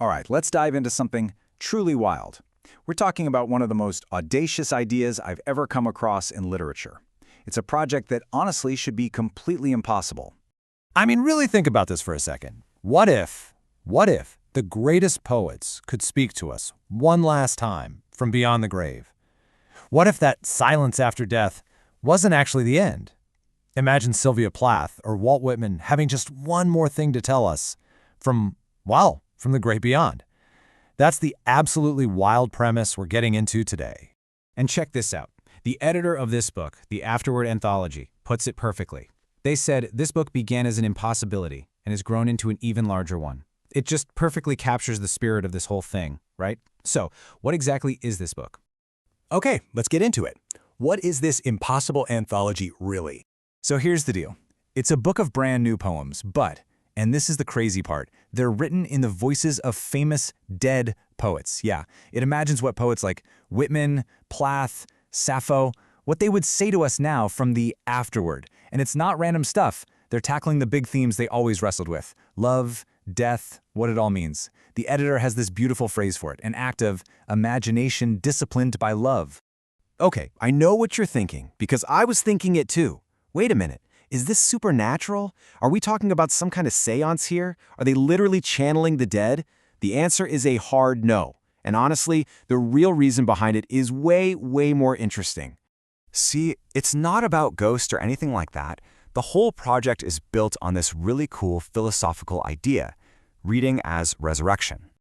All right, let's dive into something truly wild. We're talking about one of the most audacious ideas I've ever come across in literature. It's a project that honestly should be completely impossible. I mean, really think about this for a second. What if the greatest poets could speak to us one last time from beyond the grave? What if that silence after death wasn't actually the end? Imagine Sylvia Plath or Walt Whitman having just one more thing to tell us from the great beyond. That's the absolutely wild premise we're getting into today. And check this out. The editor of this book, the Afterward Anthology, puts it perfectly. They said this book began as an impossibility and has grown into an even larger one. It just perfectly captures the spirit of this whole thing, right? So, what exactly is this book? Okay, let's get into it. What is this impossible anthology really? So here's the deal. It's a book of brand new poems, but, and this is the crazy part, they're written in the voices of famous dead poets. Yeah, it imagines what poets like Whitman, Plath, Sappho, what they would say to us now from the afterward. And it's not random stuff. They're tackling the big themes they always wrestled with. Love, death, what it all means. The editor has this beautiful phrase for it, an act of imagination disciplined by love. Okay, I know what you're thinking, because I was thinking it too. Wait a minute, is this supernatural? Are we talking about some kind of seance here? Are they literally channeling the dead? The answer is a hard no. And honestly, the real reason behind it is way, way more interesting. See, it's not about ghosts or anything like that. The whole project is built on this really cool philosophical idea, reading as resurrection.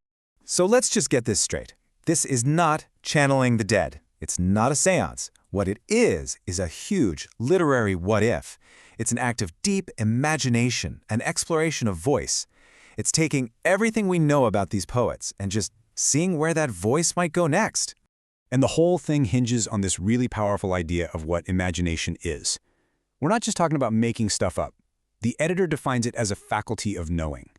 So let's just get this straight. This is not channeling the dead. It's not a seance. What it is a huge literary what-if. It's an act of deep imagination, an exploration of voice. It's taking everything we know about these poets and just seeing where that voice might go next. And the whole thing hinges on this really powerful idea of what imagination is. We're not just talking about making stuff up. The editor defines it as a faculty of knowing.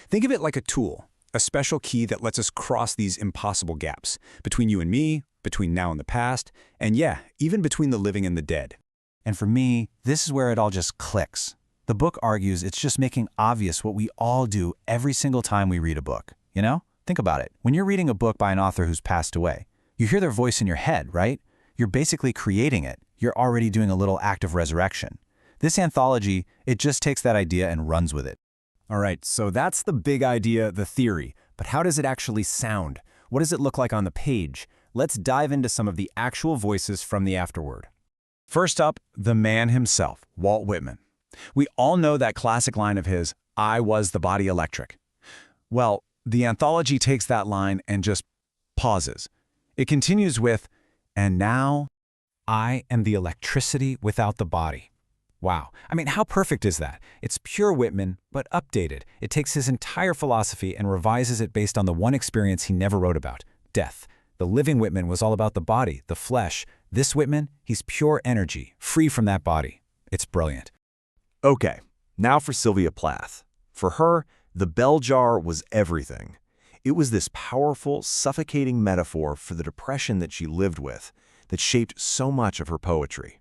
Think of it like a tool, a special key that lets us cross these impossible gaps between you and me, between now and the past, and yeah, even between the living and the dead. And for me, this is where it all just clicks. The book argues it's just making obvious what we all do every single time we read a book. You know? Think about it. When you're reading a book by an author who's passed away, you hear their voice in your head, right? You're basically creating it. You're already doing a little act of resurrection. This anthology, it just takes that idea and runs with it. All right, so that's the big idea, the theory. But how does it actually sound? What does it look like on the page? Let's dive into some of the actual voices from the afterword. First up, the man himself, Walt Whitman. We all know that classic line of his, "I was the body electric." Well, the anthology takes that line and just pauses. It continues with, "And now, I am the electricity without the body." Wow. I mean, how perfect is that? It's pure Whitman, but updated. It takes his entire philosophy and revises it based on the one experience he never wrote about, death. The living Whitman was all about the body, the flesh. This Whitman, he's pure energy, free from that body. It's brilliant. Okay, now for Sylvia Plath. For her, the bell jar was everything. It was this powerful, suffocating metaphor for the depression that she lived with that shaped so much of her poetry.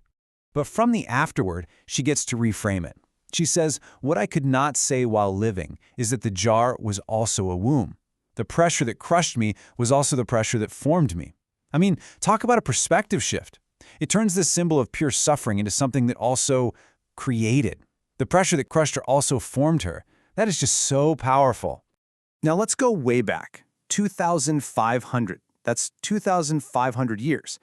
But from the afterword, she gets to reframe it. She says, "What I could not say while living is that the jar was also a womb. The pressure that crushed me was also the pressure that formed me." I mean, talk about a perspective shift. It turns this symbol of pure suffering into something that also created. The pressure that crushed her also formed her. That is just so powerful. Now let's go way back, 2,500. That's 2,500 years.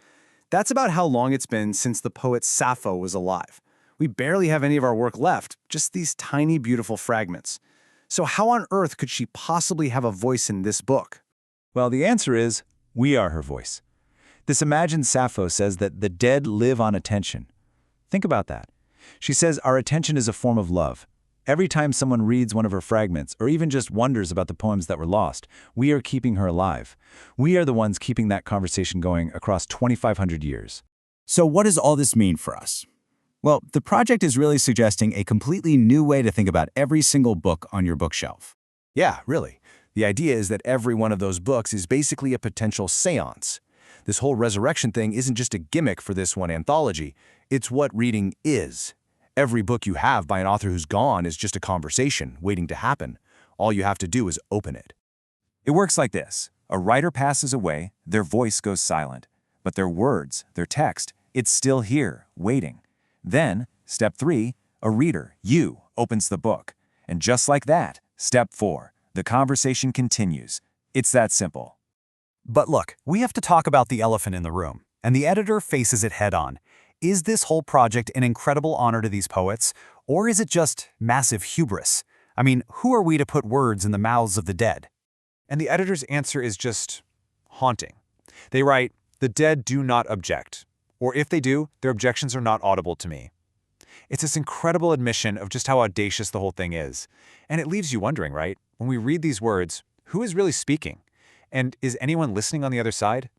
That's about how long it's been since the poet Sappho was alive. We barely have any of our work left, just these tiny, beautiful fragments. So how on earth could she possibly have a voice in this book? Well, the answer is, we are her voice. This imagined Sappho says that the dead live on attention. Think about that. She says our attention is a form of love. Every time someone reads one of her fragments, or even just wonders about the poems that were lost, we are keeping her alive. We are the ones keeping that conversation going across 2,500 years. So what does all this mean for us? Well, the project is really suggesting a completely new way to think about every single book on your bookshelf. Yeah, really. The idea is that every one of those books is basically a potential seance. This whole resurrection thing isn't just a gimmick for this one anthology. It's what reading is. Every book you have by an author who's gone is just a conversation waiting to happen. All you have to do is open it. It works like this. A writer passes away, their voice goes silent. But their words, their text, it's still here, waiting. Then, step 3, a reader, you, opens the book. And just like that, step 4, the conversation continues. It's that simple. But look, we have to talk about the elephant in the room, and the editor faces it head-on. Is this whole project an incredible honor to these poets, or is it just massive hubris? I mean, who are we to put words in the mouths of the dead? And the editor's answer is just haunting. They write, "The dead do not object, or if they do, their objections are not audible to me." It's this incredible admission of just how audacious the whole thing is. And it leaves you wondering, right? When we read these words, who is really speaking? And is anyone listening on the other side?